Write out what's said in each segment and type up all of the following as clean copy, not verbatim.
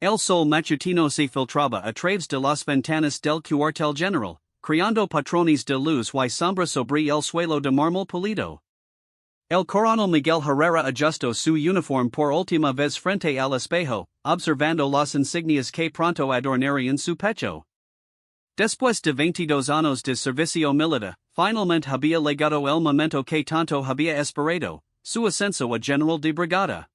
El sol matutino se filtraba a través de las ventanas del cuartel general, creando patrones de luz y sombra sobre el suelo de mármol pulido. El coronel Miguel Herrera ajustó su uniforme por última vez frente al espejo, observando las insignias que pronto adornarían su pecho. Después de 22 años de servicio militar, finalmente había llegado el momento que tanto había esperado, su ascenso a general de brigada.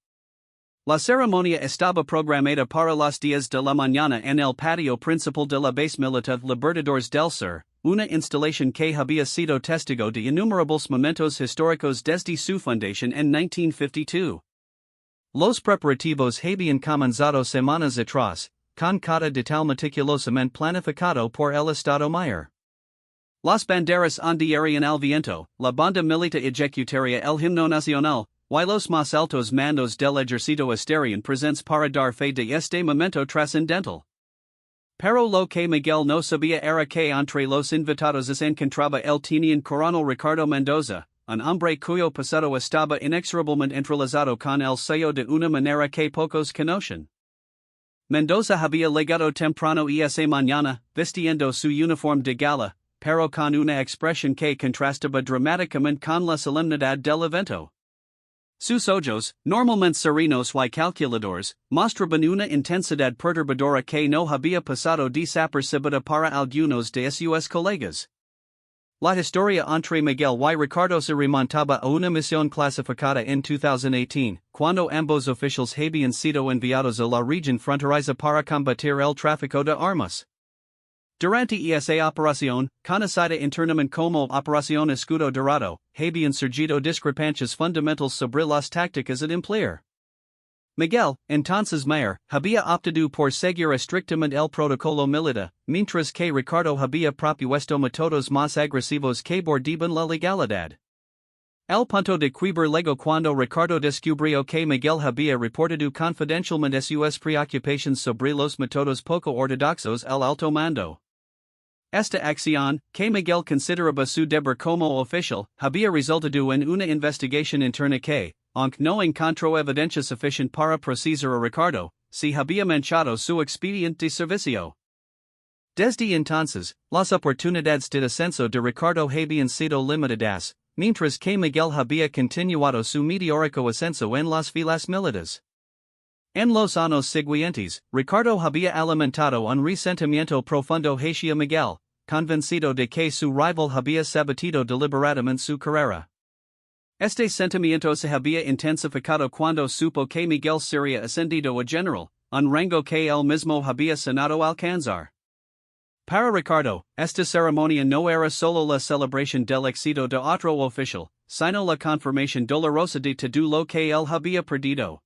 La ceremonia estaba programada para las 10 de la mañana en el patio principal de la base militar Libertadores del Sur, una instalación que había sido testigo de innumerables momentos históricos desde su fundación en 1952. Los preparativos habían comenzado semanas atrás, con cada detalle meticulosamente planificado por el Estado Mayor. Las banderas ondearían al viento, la banda militar ejecutaría el himno nacional, y los más altos mandos del ejército estarían presentes para dar fe de este momento trascendental. Pero lo que Miguel no sabía era que entre los invitados se encontraba el teniente coronel Ricardo Mendoza, un hombre cuyo pasado estaba inexorablemente entrelazado con el sello de una manera que pocos conocen. Mendoza había llegado temprano esa mañana, vistiendo su uniforme de gala, pero con una expresión que contrastaba dramáticamente con la solemnidad del evento. Sus ojos, normalmente serenos y calculadores, mostraban una intensidad perturbadora que no había pasado desapercibida para algunos de sus colegas. La historia entre Miguel y Ricardo se remontaba a una misión clasificada en 2018, cuando ambos oficiales habían sido enviados a la región fronteriza para combatir el tráfico de armas. Durante esa operación, conocida internamente como Operación Escudo Dorado, habían surgido discrepancias fundamentales sobre las tácticas a emplear. Miguel, entonces mayor, había optado por seguir estrictamente el protocolo militar, mientras que Ricardo había propuesto métodos más agresivos que bordeaban la legalidad. El punto de quiebre llegó cuando Ricardo descubrió que Miguel había reportado confidencialmente sus preocupaciones sobre los métodos poco ortodoxos al alto mando. Esta acción, que Miguel consideraba su deber como oficial, había resultado en una investigación interna que, aunque no encontró evidencia suficiente para procesar a Ricardo, se había manchado su expediente de servicio. Desde entonces, las oportunidades de ascenso de Ricardo habían sido limitadas, mientras que Miguel había continuado su meteórico ascenso en las filas militares. En los años siguientes, Ricardo había alimentado un resentimiento profundo hacia Miguel, convencido de que su rival había saboteado deliberadamente su carrera. Este sentimiento se había intensificado cuando supo que Miguel sería ascendido a general, un rango que él mismo había soñado alcanzar. Para Ricardo, esta ceremonia no era solo la celebración del éxito de otro oficial, sino la confirmación dolorosa de todo lo que él había perdido.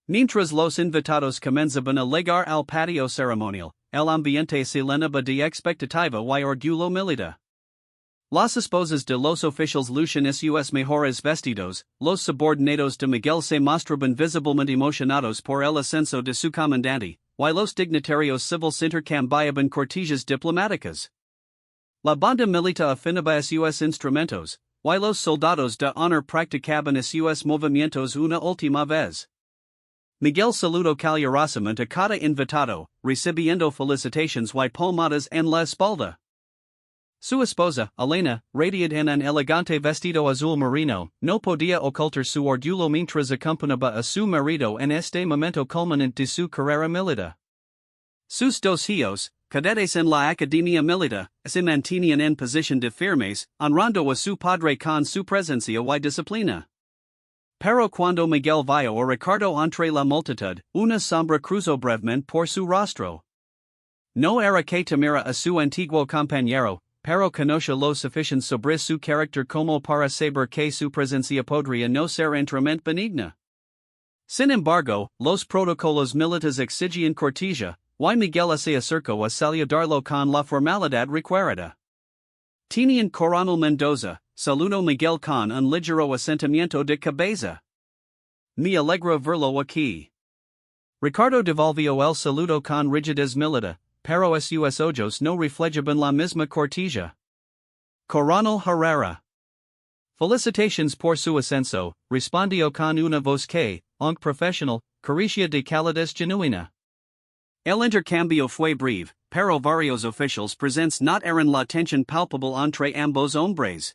Mientras los invitados comenzaban a llegar al patio ceremonial, el ambiente se llenaba de expectativa y orgullo militar. Las esposas de los oficiales luchan sus mejores vestidos, los subordinados de Miguel se mostraban visiblemente emocionados por el ascenso de su comandante, y los dignatarios civiles intercambiaban cortesías diplomáticas. La banda militar afinaba sus instrumentos, y los soldados de honor practicaban sus movimientos una última vez. Miguel saludó calurosamente a cada invitado, recibiendo felicitaciones y palmadas en la espalda. Su esposa, Elena, radiante en un elegante vestido azul marino, no podía ocultar su orgullo mientras acompañaba a su marido en este momento culminante de su carrera militar. Sus dos hijos, cadetes en la academia militar, se mantenían en posición de firmes, honrando a su padre con su presencia y disciplina. Pero cuando Miguel vio a Ricardo entre la multitud, una sombra cruzó brevemente por su rostro. No era que temiera a su antiguo compañero, pero conocía lo suficiente sobre su carácter como para saber que su presencia podría no ser enteramente benigna. Sin embargo, los protocolos militares exigían cortesía, y Miguel se acercó a saludarlo con la formalidad requerida. Teniente Coronel Mendoza, saludó Miguel con un ligero asentimiento de cabeza. Me alegra verlo aquí. Ricardo devolvió el saludo con rigidez militar, pero sus ojos no reflejaban la misma cortesía. Coronel Herrera. Felicitaciones por su ascenso, respondió con una voz que, aunque profesional, carecía de calidez genuina. El intercambio fue breve, pero varios oficiales presentes not eran la tensión palpable entre ambos hombres.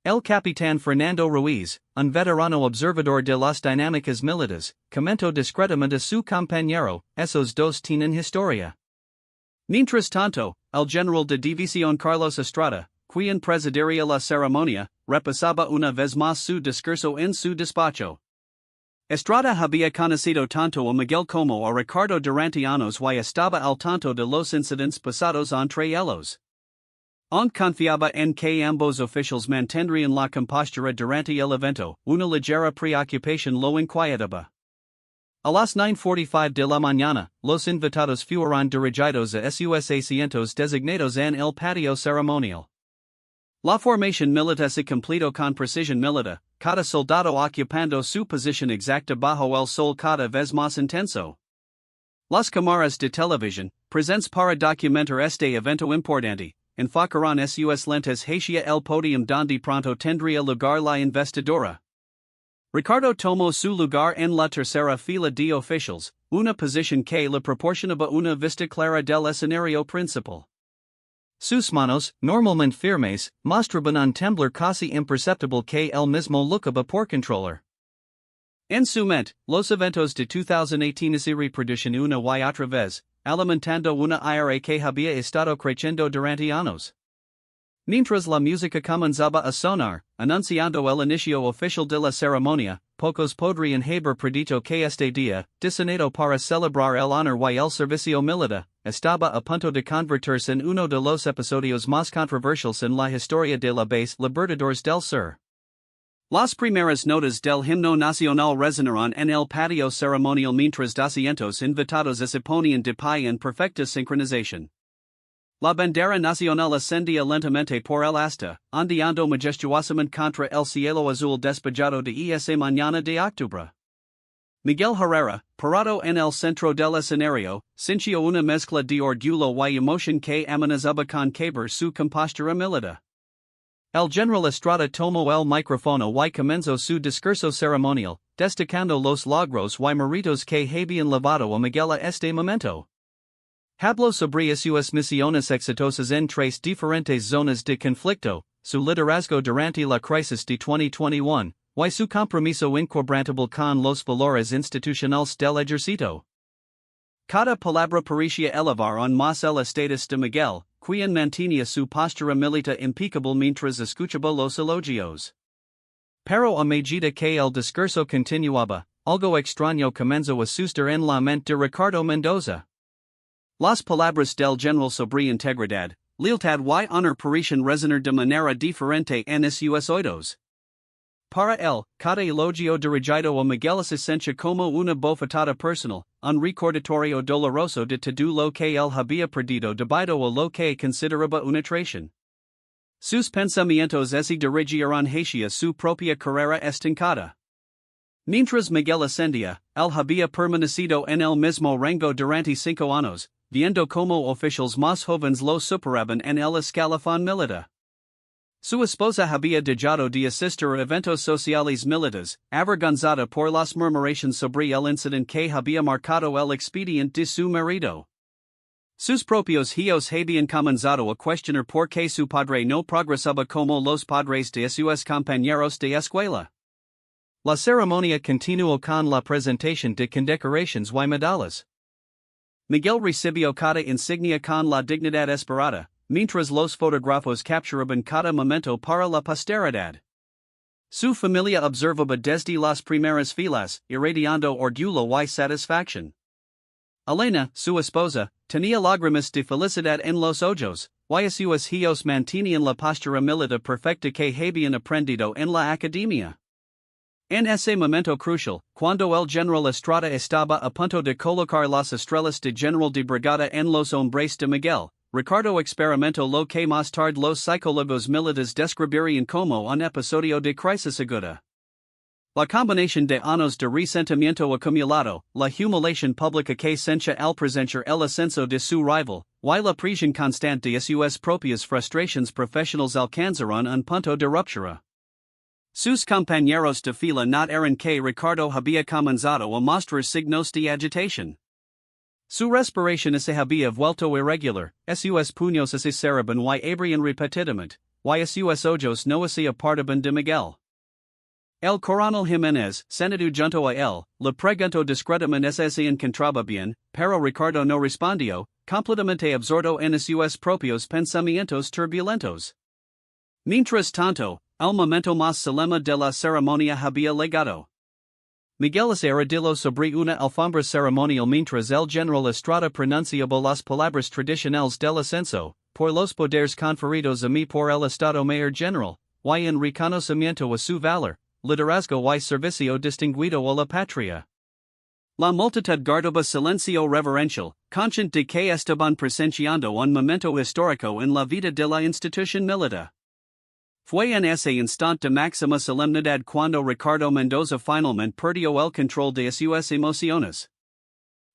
El capitán Fernando Ruiz, un veterano observador de las dinámicas militares, comentó discretamente a su compañero, esos dos tienen historia. Mientras tanto, el general de división Carlos Estrada, quien presidiría la ceremonia, repasaba una vez más su discurso en su despacho. Estrada había conocido tanto a Miguel como a Ricardo durante años y estaba al tanto de los incidentes pasados entre ellos. Aunque confiaba en que ambos oficiales mantendrían la compostura durante el evento, una ligera preocupación lo inquietaba. A las 9:45 de la mañana, los invitados fueron dirigidos a sus asientos designados en el patio ceremonial. La formación militar se completó con precisión militar, cada soldado ocupando su posición exacta bajo el sol cada vez más intenso. Las cámaras de televisión, presentes para documentar este evento importante, enfocarán sus lentes hacia el podium donde pronto tendría lugar la investidura. Ricardo tomó su lugar en la tercera fila de oficiales, una posición que le proporcionaba una vista clara del escenario principal. Sus manos, normalmente firmes, mostraban un temblor casi imperceptible que él mismo lucaba por controlar. En su mente, los eventos de 2018 se reproducen una y otra vez, alimentando una ira que había estado creciendo durante años. Mientras la música comenzaba a sonar, anunciando el inicio oficial de la ceremonia, pocos podrían haber predito que este día, diseñado para celebrar el honor y el servicio militar, estaba a punto de convertirse en uno de los episodios más controversiales en la historia de la base Libertadores del Sur. Las primeras notas del himno nacional resonaron en el patio ceremonial mientras doscientos invitados se ponían de pie en perfecta sincronización. La bandera nacional ascendía lentamente por el asta, ondeando majestuosamente contra el cielo azul despejado de esa mañana de octubre. Miguel Herrera, parado en el centro del escenario, sintió una mezcla de orgullo y emoción que amenazaba con quebrar su compostura militar. El general Estrada tomó el micrófono y comenzó su discurso ceremonial, destacando los logros y méritos que habían llevado a Miguel a este momento. Habló sobre sus misiones exitosas en tres diferentes zonas de conflicto, su liderazgo durante la crisis de 2021, y su compromiso inquebrantable con los valores institucionales del ejército. Cada palabra parecía elevar aún más el estatus de Miguel, quien mantenía su postura militar impecable mientras escuchaba los elogios. Pero a medida que el discurso continuaba, algo extraño comenzó a suceder en la mente de Ricardo Mendoza. Las palabras del general sobre integridad, lealtad y honor parecían resonar de manera diferente en sus oídos. Para él, cada elogio dirigido a Miguel se sentía como una bofetada personal, un recordatorio doloroso de todo lo que él había perdido debido a lo que consideraba una traición. Sus pensamientos se dirigieron hacia su propia carrera estancada. Mientras Miguel ascendía, él había permanecido en el mismo rango durante 5 años, viendo como oficiales más jóvenes lo superaban en el escalafón militar. Su esposa había dejado de asistir a eventos sociales militares, avergonzada por las murmuraciones sobre el incidente que había marcado el expediente de su marido. Sus propios hijos habían comenzado a cuestionar por qué su padre no progresaba como los padres de sus compañeros de escuela. La ceremonia continuó con la presentación de condecoraciones y medallas. Miguel recibió cada insignia con la dignidad esperada, mientras los fotógrafos capturaban cada momento para la posteridad. Su familia observaba desde las primeras filas, irradiando orgullo y satisfacción. Elena, su esposa, tenía lágrimas de felicidad en los ojos, y sus hijos mantenían la postura militar perfecta que habían aprendido en la academia. En ese momento crucial, cuando el general Estrada estaba a punto de colocar las estrellas de general de brigada en los hombres de Miguel, Ricardo experimentó lo que más tarde los psicólogos militares describirían como un episodio de crisis aguda. La combinación de años de resentimiento acumulado, la humiliación pública que sentía al presenciar el ascenso de su rival, y la presión constante de sus propias frustraciones profesionales alcanzaron un punto de ruptura. Sus compañeros de fila notaron que Ricardo había comenzado a mostrar signos de agitación. Su respiration se había vuelto irregular, sus puños se cerraban y abrían repetidamente, y sus ojos no se apartaban de Miguel. El coronel Jiménez, senado junto a él, le preguntó discretamente si encontraba bien, pero Ricardo no respondió, completamente absorto en sus propios pensamientos turbulentos. Mientras tanto, el momento más solemne de la ceremonia había llegado. Miguel se arrodilló sobre una alfombra ceremonial mientras el general Estrada pronunciaba las palabras tradicionales del ascenso, por los poderes conferidos a mí por el Estado Mayor General, y en reconocimiento a su valor, liderazgo y servicio distinguido a la patria. La multitud guardaba silencio reverencial, consciente de que estaban presenciando un momento histórico en la vida de la institución militar. Fue en ese instante de máxima solemnidad cuando Ricardo Mendoza finalmente perdió el control de sus emociones.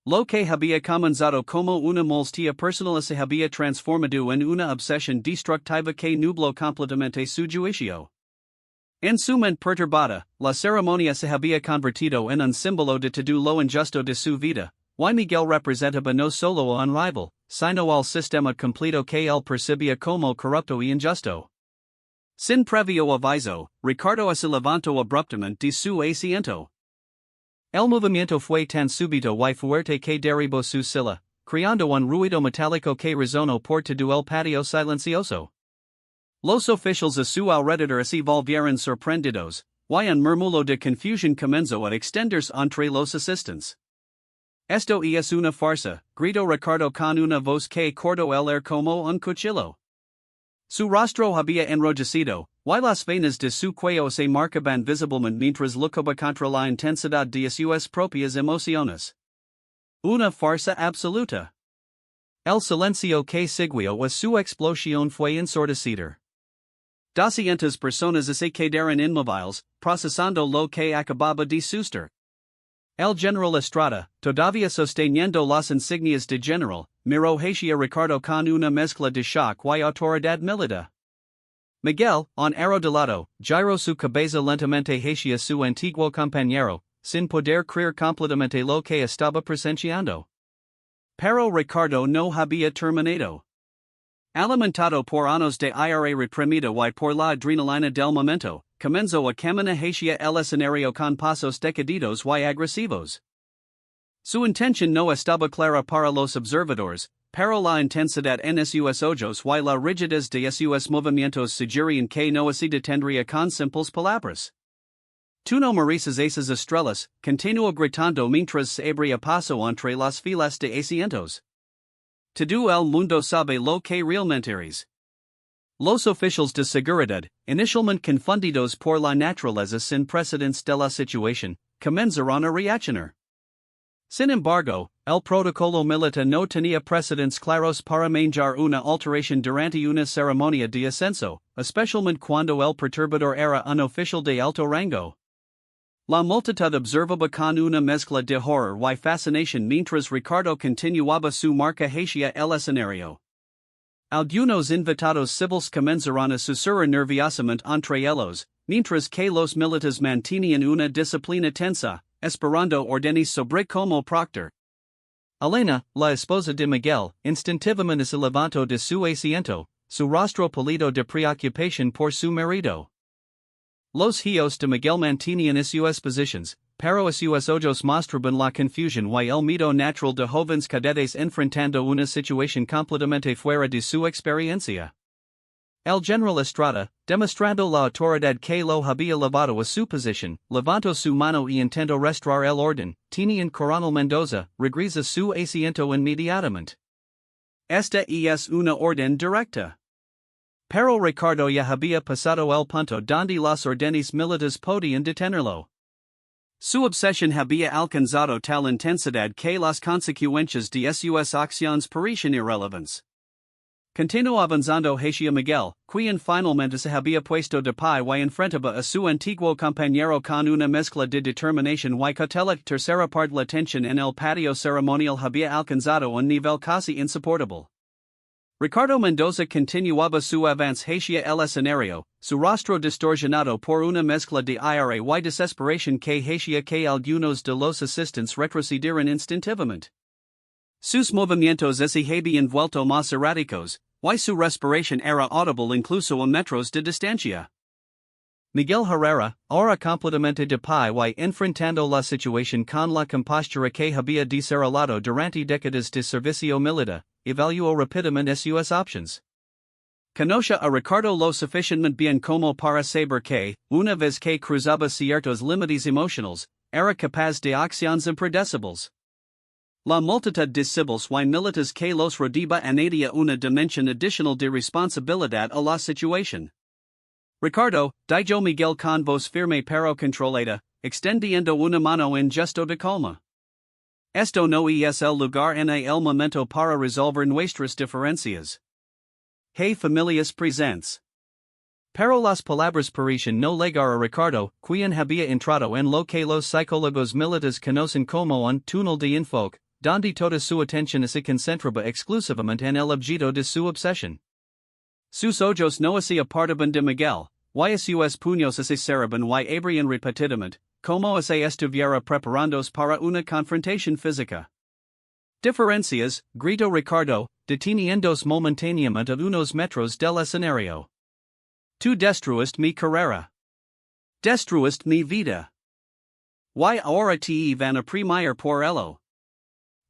Lo que había comenzado como una molestia personal se había transformado en una obsesión destructiva que nubló completamente su juicio. En su mente perturbada, la ceremonia se había convertido en un símbolo de todo lo injusto de su vida, y Miguel representaba no solo a un rival, sino al sistema completo que él percibía como corrupto y injusto. Sin previo aviso, Ricardo se levantó abruptamente de su asiento. El movimiento fue tan súbito y fuerte que derribó su silla, creando un ruido metálico que resonó por todo el patio silencioso. Los oficiales a su alrededor se volvieron sorprendidos, y un murmullo de confusión comenzó a extenderse entre los asistentes. Esto es una farsa, gritó Ricardo con una voz que cortó el aire como un cuchillo. Su rostro había enrojecido, y las venas de su cuello se marcaban visiblemente mientras luchaba contra la intensidad de sus propias emociones. Una farsa absoluta. El silencio que siguió a su explosión fue ensordecedor. 200 personas se quedaron inmóviles, procesando lo que acababa de suceder. El general Estrada, todavía sosteniendo las insignias de general, miró hacia Ricardo con una mezcla de shock y autoridad militar. Miguel, on arrodillado, giró su cabeza lentamente hacia su antiguo compañero, sin poder creer completamente lo que estaba presenciando. Pero Ricardo no había terminado. Alimentado por años de ira reprimida y por la adrenalina del momento, comenzó a caminar hacia el escenario con pasos decididos y agresivos. Su intención no estaba clara para los observadores, pero la intensidad en sus ojos y la rigidez de sus movimientos sugerían que no se detendría con simples palabras. Tú no mereces esas estrellas, continuó gritando mientras se abría paso entre las filas de asientos. Todo el mundo sabe lo que realmente eres. Los oficiales de seguridad, inicialmente confundidos por la naturaleza sin precedentes de la situación, comenzaron a reaccionar. Sin embargo, el protocolo militar no tenía precedentes claros para manejar una alteración durante una ceremonia de ascenso, especialmente cuando el perturbador era un oficial de alto rango. La multitud observaba con una mezcla de horror y fascinación mientras Ricardo continuaba su marcha hacia el escenario. Algunos invitados civiles comenzaron a susurrar nerviosamente entre ellos, mientras que los militares mantenían una disciplina tensa, esperando órdenes sobre cómo proceder. Elena, la esposa de Miguel, instintivamente se levantó de su asiento, su rostro pálido de preocupación por su marido. Los hijos de Miguel mantenían sus posiciones, pero sus ojos mostraban la confusión y el miedo natural de jóvenes cadetes enfrentando una situación completamente fuera de su experiencia. El general Estrada, demostrando la autoridad que lo había llevado a su posición, levantó su mano y intentó restaurar el orden. Tenía coronel Mendoza, regresa su asiento inmediatamente. Esta es una orden directa. Pero Ricardo ya había pasado el punto donde las órdenes militares podían detenerlo. Su obsesión había alcanzado tal intensidad que las consecuencias de sus acciones parecían irrelevantes. Continuó avanzando hacia Miguel, quien finalmente se había puesto de pie y enfrentaba a su antiguo compañero con una mezcla de determinación y cautela. Tercera parte. La tensión en el patio ceremonial había alcanzado un nivel casi insoportable. Ricardo Mendoza continuaba su avance hacia el escenario, su rostro distorsionado por una mezcla de ira y desesperación que hacía que algunos de los asistentes retrocedieran instintivamente. Sus movimientos ese habían vuelto más erráticos, y su respiración era audible incluso en metros de distancia. Miguel Herrera, ahora completamente de pie y enfrentando la situación con la compostura que había desarrollado durante décadas de servicio militar, evaluó rápidamente sus options. Conoce a Ricardo lo suficientemente bien como para saber que, una vez que cruzaba ciertos límites emocionales, era capaz de acciones impredecibles. La multitud de civiles y militares que los rodeaba añadía una dimensión adicional de responsabilidad a la situación. Ricardo, dijo Miguel con voz firme pero controlada, extendiendo una mano en gesto de calma. Esto no es el lugar en el momento para resolver nuestras diferencias. Hey familias presents. Pero las palabras parecen no llegar a Ricardo, quien había entrado en lo que los psicólogos militares conocen como un túnel de enfoque, donde toda su atención se concentraba exclusivamente en el objeto de su obsesión. Sus ojos no se apartaban de Miguel, y sus puños se cerraban y abrían repetidamente, como si estuviera preparándose para una confrontación física. Diferencias, gritó Ricardo, deteniéndose momentáneamente a unos metros del escenario. Tú destruiste mi carrera. Destruiste mi vida. Y ahora te van a premiar por ello.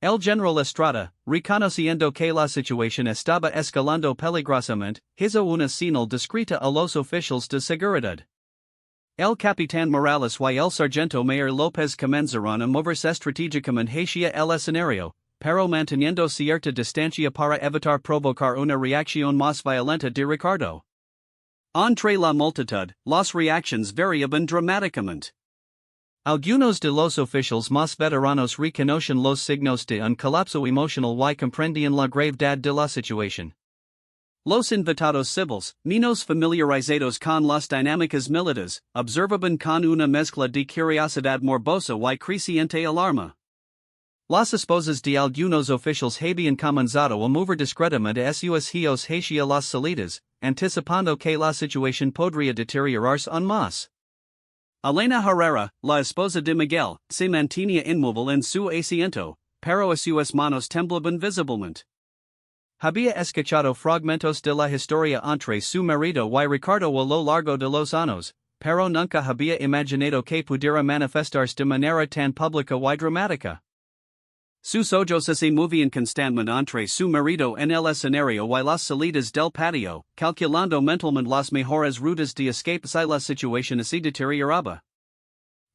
El general Estrada, reconociendo que la situación estaba escalando peligrosamente, hizo una señal discreta a los oficiales de seguridad. El capitán Morales y el sargento mayor López comenzaron a moverse estratégicamente hacia el escenario, pero manteniendo cierta distancia para evitar provocar una reacción más violenta de Ricardo. Entre la multitud, las reacciones variaban dramáticamente. Algunos de los oficiales más veteranos reconocen los signos de un colapso emocional y comprendían la gravedad de la situación. Los invitados civiles, menos familiarizados con las dinámicas militares, observaban con una mezcla de curiosidad morbosa y creciente alarma. Las esposas de algunos oficiales habían comenzado a mover discretamente a sus hijos hacia las salidas, anticipando que la situación podría deteriorarse aún más. Elena Herrera, la esposa de Miguel, se mantenía inmóvil en su asiento, pero sus manos temblaban visiblemente. Había escuchado fragmentos de la historia entre su marido y Ricardo a lo largo de los años, pero nunca había imaginado que pudiera manifestarse de manera tan pública y dramática. Sus ojos se movían constantemente entre su marido en el escenario y las salidas del patio, calculando mentalmente las mejores rutas de escape si la situación se deterioraba.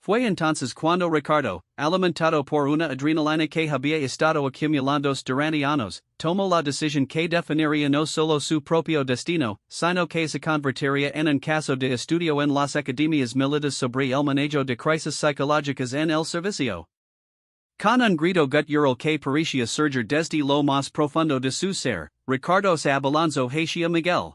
Fue entonces cuando Ricardo, alimentado por una adrenalina que había estado acumulándose durante años, tomó la decisión que definiría no solo su propio destino, sino que se convertiría en un caso de estudio en las academias militares sobre el manejo de crisis psicológicas en el servicio. Con un grito gutural que parecía surgir desde lo más profundo de su ser, Ricardo se abalanzó hacia Miguel.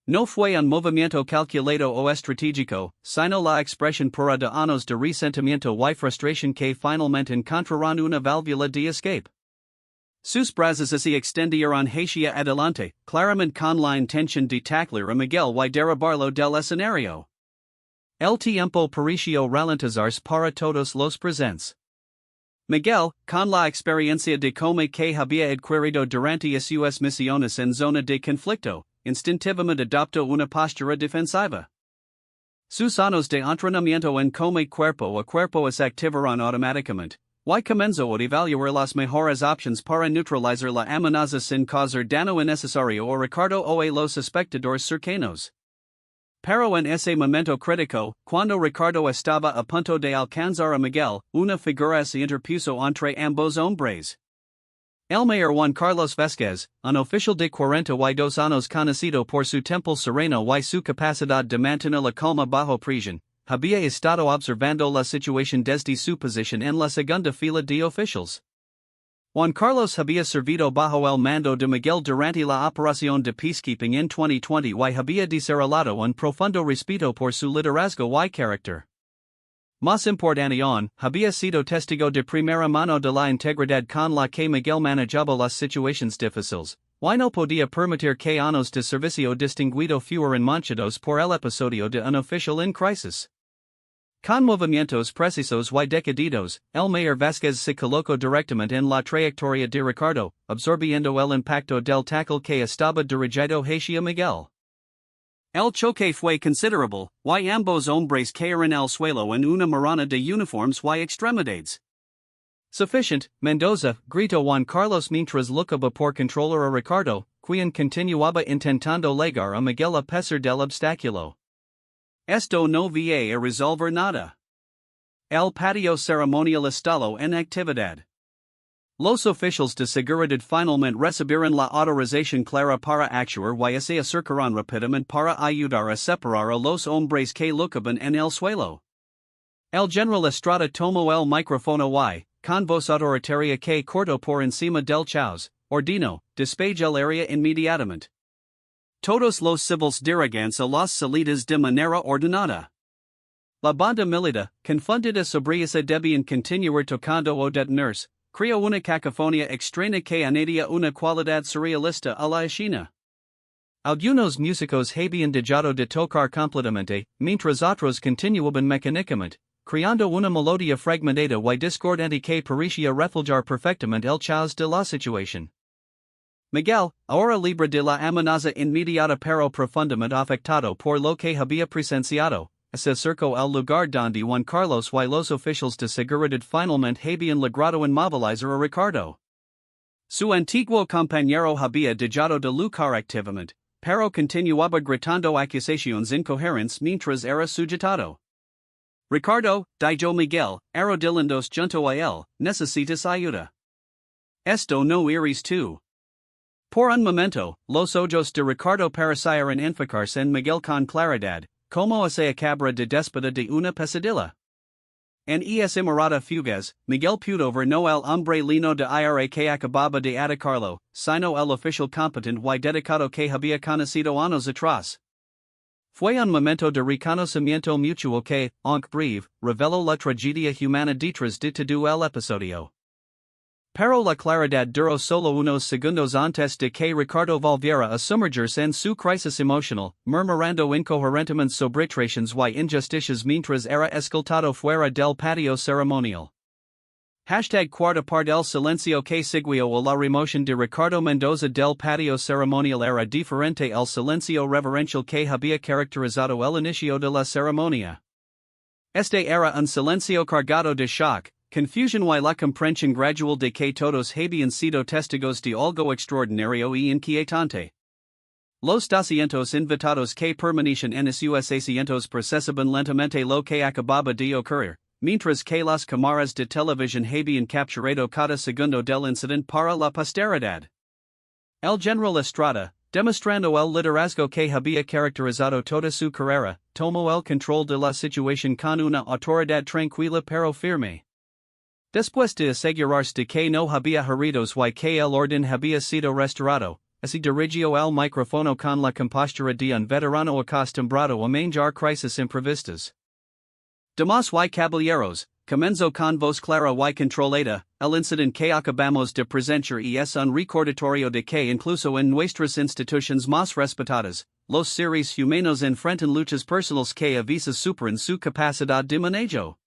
No fue un movimiento calculado o estratégico, sino la expresión pura de años de resentimiento y frustración que finalmente encontraron una válvula de escape. Sus brazos se extendieron hacia adelante, claramente con la intención de taclear a Miguel y derribarlo del escenario. El tiempo pareció ralentizarse para todos los presentes. Miguel, con la experiencia de combate que había adquirido durante sus misiones en zona de conflicto, instintivamente adoptó una postura defensiva. Sus años de entrenamiento en combate cuerpo a cuerpo se activaron automáticamente, y comenzó a evaluar las mejores opciones para neutralizar la amenaza sin causar daño innecesario a Ricardo o a los espectadores cercanos. Pero en ese momento crítico, cuando Ricardo estaba a punto de alcanzar a Miguel, una figura se interpuso entre ambos hombres. El mayor Juan Carlos Vázquez, un oficial de 42 años conocido por su temple sereno y su capacidad de mantener la calma bajo presión, había estado observando la situación desde su posición en la segunda fila de oficiales. Juan Carlos había servido bajo el mando de Miguel durante la operación de peacekeeping en 2020 y había desarrollado un profundo respeto por su liderazgo y carácter. Más importante aún, había sido testigo de primera mano de la integridad con la que Miguel manejaba las situaciones difíciles, y no podía permitir que años de servicio distinguido fueran manchados por el episodio de un oficial en crisis. Con movimientos precisos y decididos, el mayor Vázquez se colocó directamente en la trayectoria de Ricardo, absorbiendo el impacto del tackle que estaba dirigido hacia Miguel. El choque fue considerable, y ambos hombres cayeron al suelo en una marana de uniformes y extremidades. Sufficient, Mendoza, gritó Juan Carlos mientras luchaba por controlar a Ricardo, quien continuaba intentando llegar a Miguel a pesar del obstáculo. Esto no va a resolver nada. El patio ceremonial estalló en actividad. Los oficiales de seguridad finalmente recibieron la autorización clara para actuar y se acercaron rápidamente para ayudar a separar a los hombres que luchaban en el suelo. El general Estrada tomó el micrófono y, con voz autoritaria que cortó por encima del caos, ordenó, despeje el área inmediatamente. Todos los civiles dirigentes a las salidas de manera ordenada. La banda militar, confundida sobre esa debían continuar tocando o detenerse, creó una cacofonía extraña que añadía una cualidad surrealista a la escena. Algunos músicos habían dejado de tocar completamente, mientras otros continuaban mecánicamente, creando una melodía fragmentada y discordante que parecía reflejar perfectamente el caos de la situación. Miguel, ahora libre de la amenaza inmediata pero profundamente afectado por lo que había presenciado, se acercó al lugar donde Juan Carlos y los oficiales de seguridad finalmente habían logrado inmovilizar a Ricardo. Su antiguo compañero había dejado de luchar activamente, pero continuaba gritando acusaciones incoherentes mientras era sujetado. Ricardo, dijo Miguel, arrodillándose junto a él, necesitas ayuda. Esto no eres tú. Por un momento, los ojos de Ricardo parecieron enfocarse en Miguel con claridad, como se acabara de despedir de una pesadilla. En esa mirada fugaz, Miguel pudo ver no el hombre lino de ira que acababa de atacarlo, sino el oficial competente y dedicado que había conocido años atrás. Fue un momento de reconocimiento mutuo que, aunque breve, reveló la tragedia humana detrás de todo el episodio. Pero la claridad duró solo unos segundos antes de que Ricardo volviera a sumergirse en su crisis emocional, murmurando incoherentemente sobre traiciones y injusticias mientras era escoltado fuera del patio ceremonial. Cuarta parte el silencio que siguió a la remoción de Ricardo Mendoza del patio ceremonial era diferente al silencio reverencial que había caracterizado el inicio de la ceremonia. Este era un silencio cargado de shock, confusión y la comprensión gradual de que todos habían sido testigos de algo extraordinario y inquietante. Los 200 invitados que permanecían en sus asientos procesaban lentamente lo que acababa de ocurrir, mientras que las cámaras de televisión habían capturado cada segundo del incidente para la posteridad. El general Estrada, demostrando el liderazgo que había caracterizado toda su carrera, tomó el control de la situación con una autoridad tranquila pero firme. Después de asegurarse de que no había heridos y que el orden había sido restaurado, se dirigió al micrófono con la compostura de un veterano acostumbrado a manejar crisis imprevistas. Damas y caballeros, comenzó con voz clara y controlada, el incidente que acabamos de presenciar y es un recordatorio de que incluso en nuestras instituciones más respetadas, los seres humanos enfrentan luchas personales que a veces superan su capacidad de manejo.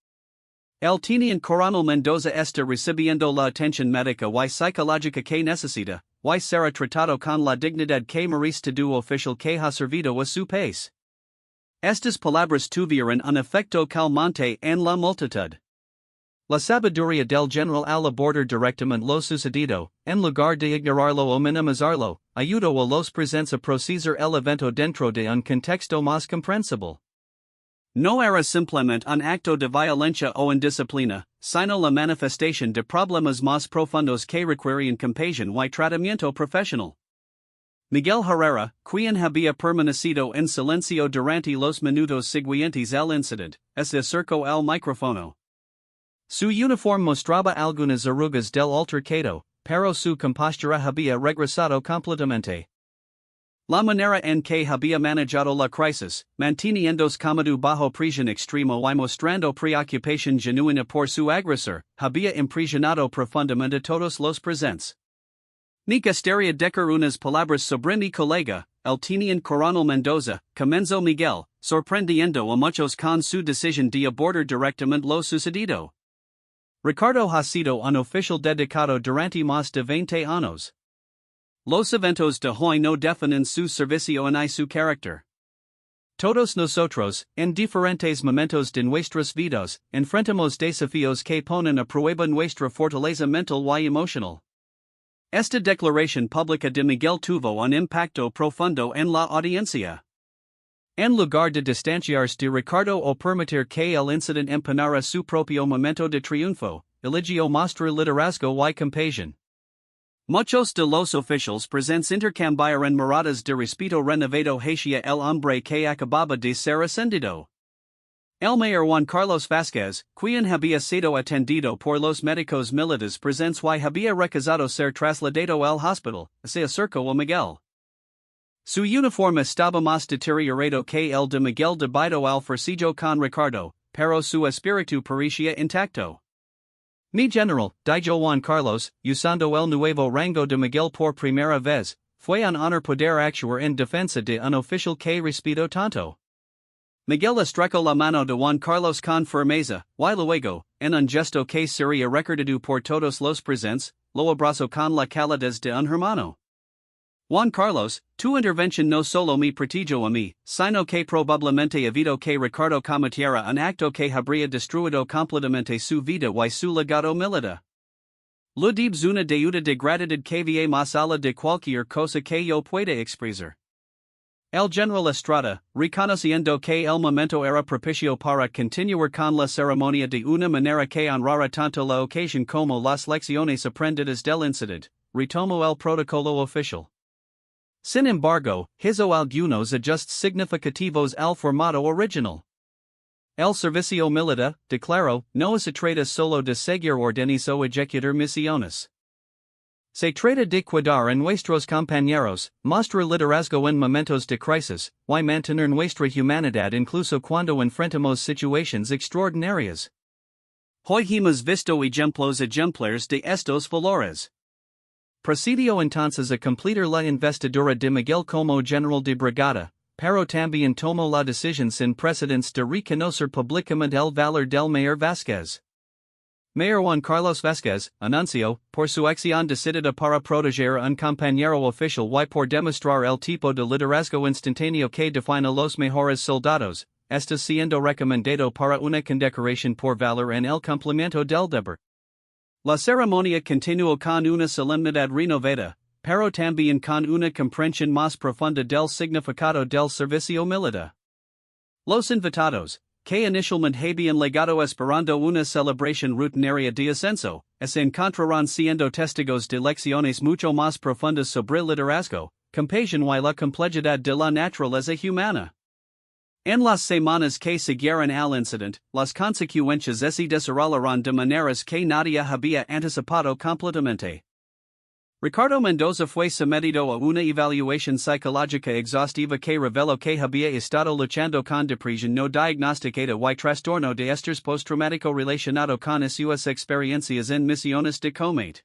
El teniente coronel Mendoza está recibiendo la atención médica y psicológica que necesita, y será tratado con la dignidad que merece todo oficial que ha servido a su país. Estas palabras tuvieron un efecto calmante en la multitud. La sabiduría del general al abordar directamente lo sucedido, en lugar de ignorarlo o minimizarlo, ayudó a los presentes a procesar el evento dentro de un contexto más comprensible. No era simplemente un acto de violencia o indisciplina, sino la manifestación de problemas más profundos que requieren compasión y tratamiento profesional. Miguel Herrera, quien había permanecido en silencio durante los minutos siguientes al incidente, se acercó al micrófono. Su uniforme mostraba algunas arrugas del altercado, pero su compostura había regresado completamente. La manera en que había manejado la crisis, manteniéndose cómodo bajo presión extrema y mostrando preocupación genuina por su agresor, había impresionado profundamente a todos los presentes. Ni gustaría dejar unas palabras sobre mi colega, el teniente coronel Mendoza, comenzó Miguel, sorprendiendo a muchos con su decisión de abordar directamente lo sucedido. Ricardo ha sido un oficial dedicado durante más de 20 años. Los eventos de hoy no definen su servicio ni su carácter. Todos nosotros, en diferentes momentos de nuestras vidas, enfrentamos desafíos que ponen a prueba nuestra fortaleza mental y emocional. Esta declaración pública de Miguel tuvo un impacto profundo en la audiencia. En lugar de distanciarse de Ricardo o permitir que el incidente empanara su propio momento de triunfo, eligió mostrar liderazgo y compasión. Muchos de los oficiales presentes intercambiaron miradas de respeto renovado hacia el hombre que acababa de ser ascendido. El mayor Juan Carlos Vázquez, quien había sido atendido por los médicos militares presentes y había recusado ser trasladado al hospital, se acercó a Miguel. Su uniforme estaba más deteriorado que el de Miguel debido al farcillo con Ricardo, pero su espíritu parecía intacto. Mi general, dijo Juan Carlos, usando el nuevo rango de Miguel por primera vez, fue un honor poder actuar en defensa de un oficial que respeto tanto. Miguel estrechó la mano de Juan Carlos con firmeza, y luego, en un gesto que sería recordado por todos los presentes, lo abrazó con la calidez de un hermano. Juan Carlos, tu intervención no solo me protegió a mí, sino que probablemente evitó que Ricardo cometiera un acto que habría destruido completamente su vida y su legado militar. Lo debes una deuda de gratitud que va más allá de cualquier cosa que yo pueda expresar. El general Estrada, reconociendo que el momento era propicio para continuar con la ceremonia de una manera que honrara tanto la ocasión como las lecciones aprendidas del incidente, retomó el protocolo oficial. Sin embargo, hizo algunos ajustes significativos al formato original. El servicio militar, declaró, no se trata solo de seguir órdenes o ejecutar misiones. Se trata de cuidar a nuestros compañeros, mostrar liderazgo en momentos de crisis, y mantener nuestra humanidad incluso cuando enfrentamos situaciones extraordinarias. Hoy hemos visto ejemplos ejemplares de estos valores. Procedió entonces a completar la investidura de Miguel como general de brigada, pero también tomó la decisión sin precedentes de reconocer públicamente el valor del mayor Vázquez. Mayor Juan Carlos Vázquez, anunció, por su acción decidida para proteger a un compañero oficial y por demostrar el tipo de liderazgo instantáneo que define los mejores soldados, está siendo recomendado para una condecoración por valor en el cumplimiento del deber. La ceremonia continuó con una solemnidad renovada, pero también con una comprensión más profunda del significado del servicio militar. Los invitados, que inicialmente habían llegado esperando una celebración rutinaria de ascenso, se encontrarán siendo testigos de lecciones mucho más profundas sobre liderazgo, compasión y la complejidad de la naturaleza humana. En las semanas que siguieron al incidente, las consecuencias se desarrollaron de maneras que nadie había anticipado completamente. Ricardo Mendoza fue sometido a una evaluación psicológica exhaustiva que reveló que había estado luchando con depresión no diagnosticada y trastorno de estrés postraumático relacionado con sus experiencias en misiones de combate.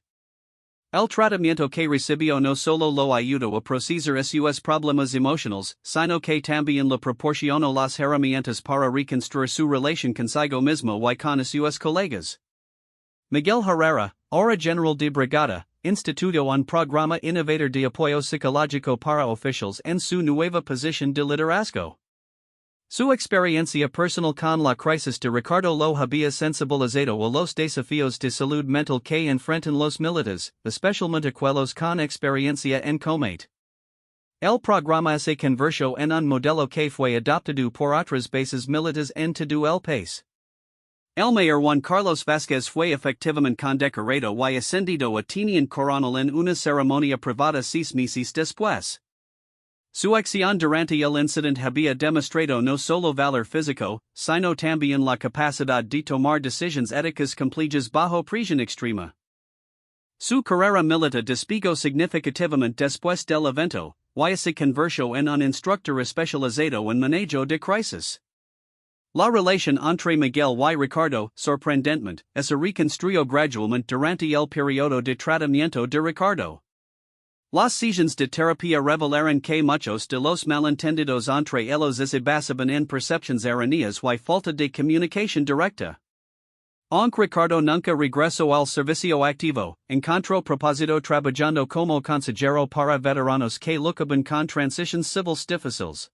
El tratamiento que recibió no solo lo ayudó a procesar sus problemas emocionales, sino que también le proporcionó las herramientas para reconstruir su relación consigo mismo y con sus colegas. Miguel Herrera, ahora general de brigada, instituyó un programa innovador de apoyo psicológico para oficiales en su nueva posición de liderazgo. Su experiencia personal con la crisis de Ricardo lo había sensibilizado a los desafíos de salud mental que enfrentan los militares, especialmente aquellos con experiencia en combate. El programa se convirtió en un modelo que fue adoptado por otras bases militares en todo el país. El mayor Juan Carlos Vázquez fue efectivamente condecorado y ascendido a teniente coronel en una ceremonia privada 6 meses después. Su acción durante el incidente había demostrado no solo valor físico, sino también la capacidad de tomar decisiones éticas complejas bajo presión extrema. Su carrera militar despegó significativamente después del evento, y se convirtió en un instructor especializado en manejo de crisis. La relación entre Miguel y Ricardo, sorprendentemente, se reconstruyó gradualmente durante el periodo de tratamiento de Ricardo. Las sesiones de terapia revelaron que muchos de los malentendidos entre ellos se basaban en percepciones erróneas y falta de comunicación directa. Aunque Ricardo nunca regresó al servicio activo, encontró propósito trabajando como consejero para veteranos que luchaban con transiciones civiles difíciles.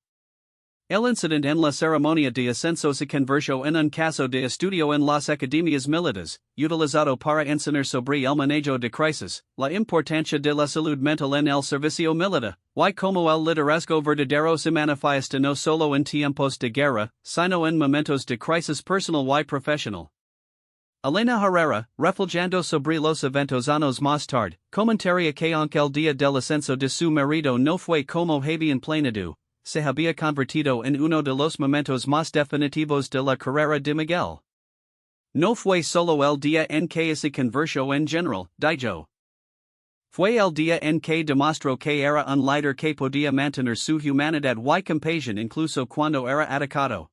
El incidente en la ceremonia de ascenso se convirtió en un caso de estudio en las academias militares, utilizado para enseñar sobre el manejo de crisis, la importancia de la salud mental en el servicio militar, y como el liderazgo verdadero se manifiesta no solo en tiempos de guerra, sino en momentos de crisis personal y profesional. Elena Herrera, reflejando sobre los eventos años más tarde, comentaria que aunque el día del ascenso de su marido no fue como habían planeado, se había convertido en uno de los momentos más definitivos de la carrera de Miguel. No fue solo el día en que se convirtió en general, dijo. Fue el día en que demostró que era un líder que podía mantener su humanidad y compasión incluso cuando era atacado.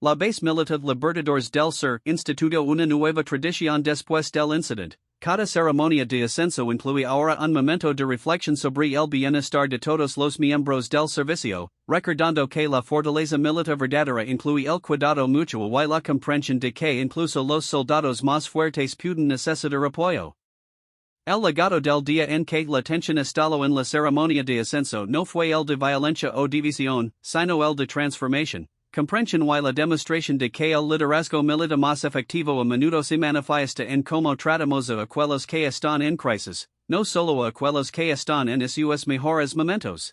La base militar Libertadores del Sur instituyó una nueva tradición después del incidente. Cada ceremonia de ascenso incluye ahora un momento de reflexión sobre el bienestar de todos los miembros del servicio, recordando que la fortaleza militar verdadera incluye el cuidado mutuo y la comprensión de que incluso los soldados más fuertes pueden necesitar apoyo. El legado del día en que la tensión estalló en la ceremonia de ascenso no fue el de violencia o división, sino el de transformación. Comprensión y la demostración de que el liderazgo militar más efectivo a menudo se manifiesta en cómo tratamos a aquellos que están en crisis, no solo a aquellos que están en sus mejores momentos.